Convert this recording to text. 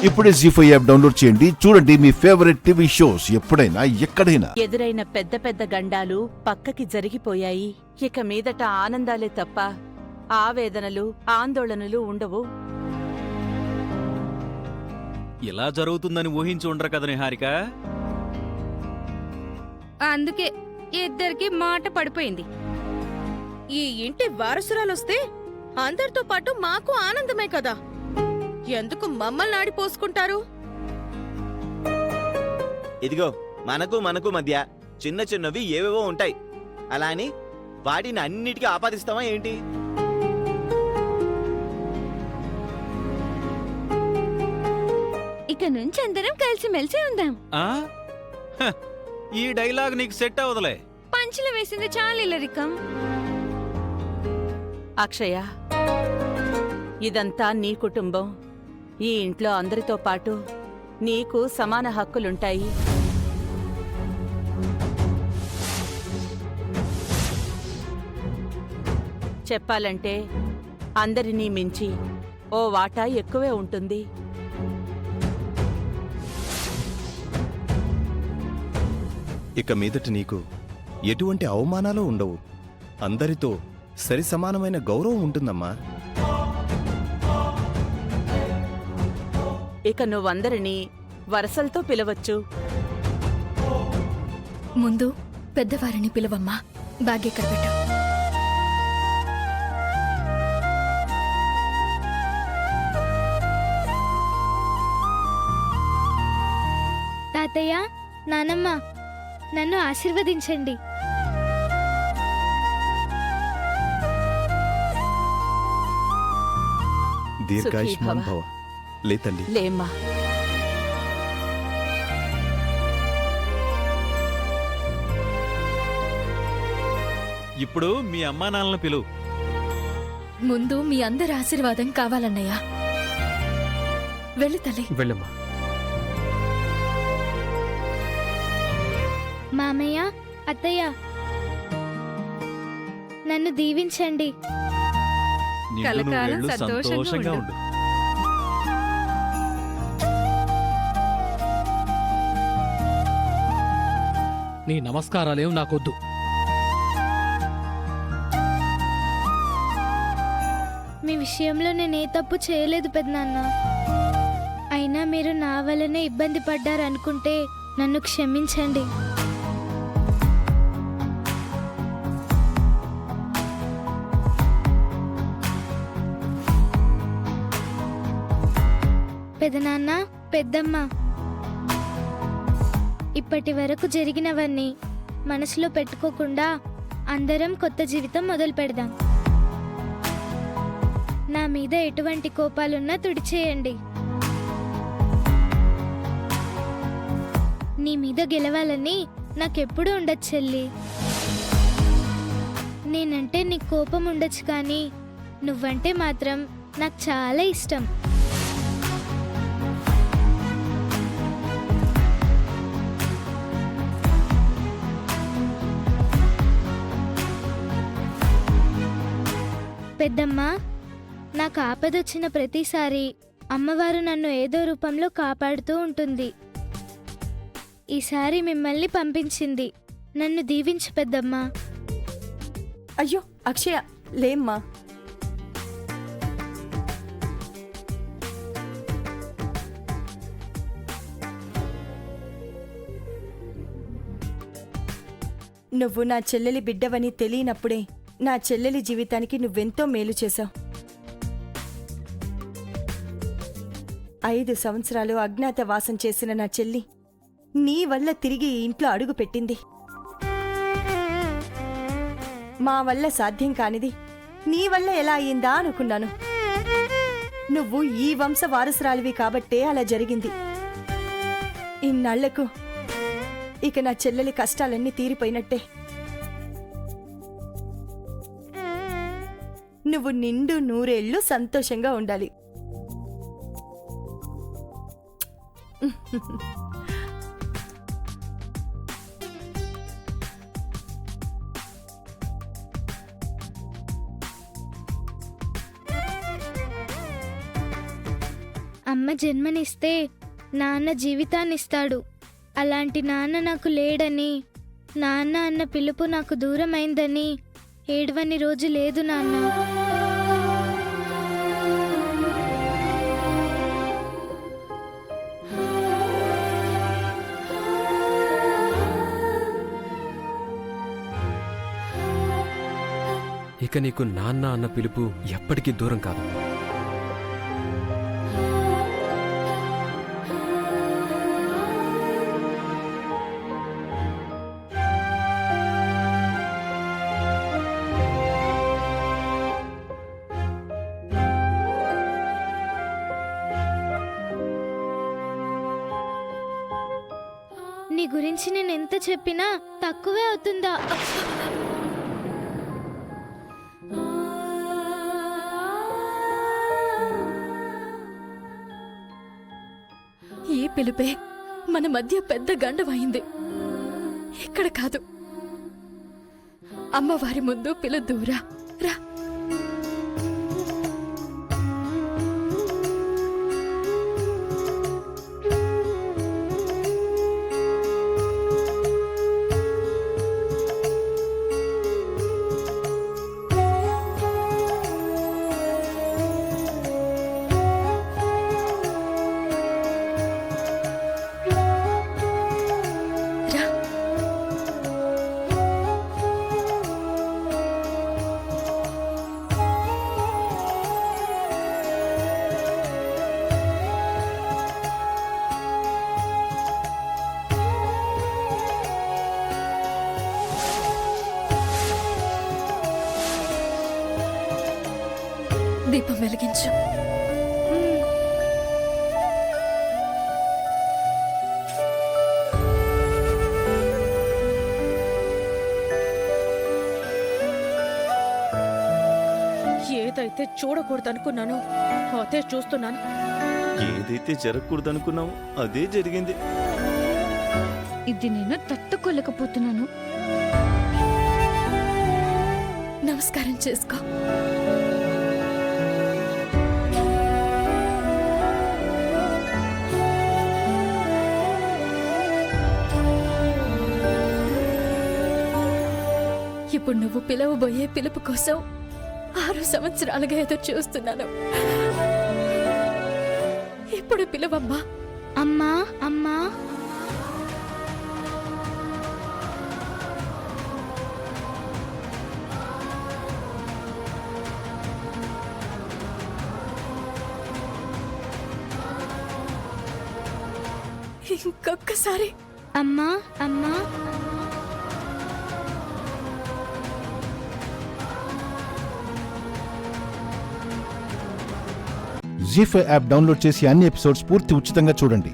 ఇప్పుడే జీ5 app download చేయండి. చూడండి మీ ఫేవరెట్ టీవీ షోస్ ఎప్పుడైనా ఎక్కడైనా. ఎదురైన పెద్ద పెద్ద గండాలు పక్కకి జరిగిపోయాయి. ఇక మీదట ఆనందాలే తప్ప ఆవేదనలు, ఆందోళనలు ఉండవు. ఇలా జరుగుతుందని ఊహించి ఉండరు కదా నిహారిక. అందుకే ఇద్దరికి మాట పడిపోయింది. ఈ ఇంటి వారసురాలొస్తే అందరితో పాటు మాకు ఆనందమే కదా. ఎందుకు మమ్మల్ని ఆడిపోసుకుంటారు? ఇదిగో మనకు మధ్య చిన్న చిన్నవి ఏవేవో ఉంటాయి. అలా అని వాటిని అన్నిటికీ ఆపాదిస్తావా ఏంటి? ఇక నుంచి అందరం కలిసిమెలిసి ఉందాం. ఆ? హ, ఈ డైలాగ్ నీకు సెట్ అవదులే. పంచులు వేసింది చాలిల్లరికం. అక్షయ, ఇదంతా నీ కుటుంబం. ఈ ఇంట్లో అందరితో పాటు నీకు సమాన హక్కులుంటాయి. చెప్పాలంటే అందరినీ మించి ఓ వాటా ఎక్కువే ఉంటుంది. ఇక మీదట నీకు ఎటువంటి అవమానాలు ఉండవు. అందరితో సరి సమానమైన గౌరవం ఉంటుందమ్మా. ఇక నువ్వందరినీ వరసలతో పిలవచ్చు. ముందు పెద్దవారిని పిలవమ్మా. బాగా ఇక్కడ పెట్టు. తాతయ్య, నానమ్మ, నన్ను ఆశీర్వదించండి. దీర్ఘాయుష్మాన్ భవ. లే తల్లి. లేమ్మా. ఇప్పుడు మీ అమ్మా నాన్నలను పిలువు. ముందు మీ అందరి ఆశీర్వాదం కావాలన్నయ్యా. వెళ్ళు తల్లి. వెళ్ళమ్మా. మామయ్య, అత్తయ్య, నన్ను దీవించండి. నిండు కలకాలం నూరేళ్లు సంతోషంగా ఉండు. నీ నమస్కారాలేం నాకొద్దు. మీ విషయంలో నేనే తప్పు చేయలేదు పెద్దనాన్న. అయినా మీరు నా వల్లనే ఇబ్బంది పడ్డారనుకుంటే నన్ను క్షమించండి. పెదనాన్న, పెద్దమ్మ, ఇప్పటి వరకు జరిగినవన్నీ మనసులో పెట్టుకోకుండా అందరం కొత్త జీవితం మొదలు పెడదాం. నా మీద ఎటువంటి కోపాలున్నా తుడిచేయండి. నీ మీద గెలవాలని నాకెప్పుడు ఉండొచ్చు చెల్లి. నేనంటే నీకు కోపం ఉండొచ్చు, కానీ నువ్వంటే మాత్రం నాకు చాలా ఇష్టం. పెద్దమ్మ, నాకు ఆపదొచ్చిన ప్రతిసారి అమ్మవారు నన్ను ఏదో రూపంలో కాపాడుతూ ఉంటుంది. ఈసారి మిమ్మల్ని పంపించింది. నన్ను దీవించు పెద్దమ్మ. అయ్యో అక్షయ, లేమ్మా. నువ్వు నా చెల్లెలి బిడ్డవని తెలియనప్పుడే నా చెల్లెలి జీవితానికి నువ్వెంతో మేలు చేశావు. 5 సంవత్సరాలు అజ్ఞాతవాసం చేసిన నా చెల్లి నీ వల్ల తిరిగి ఈ ఇంట్లో అడుగు పెట్టింది. మా వల్ల సాధ్యం కానిది నీ వల్ల ఎలా అయ్యిందా అనుకున్నాను. నువ్వు ఈ వంశ వారసురాలివి కాబట్టే అలా జరిగింది. ఇన్నాళ్లకు ఇక నా చెల్లెలి కష్టాలన్నీ తీరిపోయినట్టే. నువ్వు నిండు నూరేళ్లు సంతోషంగా ఉండాలి. అమ్మ జన్మనిస్తే నాన్న జీవితాన్నిస్తాడు. అలాంటి నాన్న నాకు లేడని, నాన్న అన్న పిలుపు నాకు దూరమైందని ఏడవని రోజు లేదు నాన్న. ఇక నీకు నాన్న అన్న పిలుపు ఎప్పటికీ దూరం కాదు. నీ గురించి నేను ఎంత చెప్పినా తక్కువే అవుతుందా? ఈ పిలుపే మన మధ్య పెద్ద గండమైంది. ఇక్కడ కాదు, అమ్మవారి ముందు పిలుద్దురా. రా. దీపం వెలిగించు. ఏదైతే చూడకూడదనుకున్నానో అదే చూస్తున్నాను. ఏదైతే జరగకూడదనుకున్నామో అదే జరిగింది. ఇది నేను తట్టుకోలేకపోతున్నాను. నమస్కారం చేసుకో. ఇప్పుడు నువ్వు పిలవబోయే పిలుపు కోసం 6 సంవత్సరాలుగా ఎదురు చూస్తున్నాను. ఇప్పుడు పిలువమ్మా. అమ్మా అమ్మా. ఇంకొక్కసారి. అమ్మా అమ్మా. జీ5 యాప్ డౌన్లోడ్ చేసి అన్ని ఎపిసోడ్స్ పూర్తి ఉచితంగా చూడండి.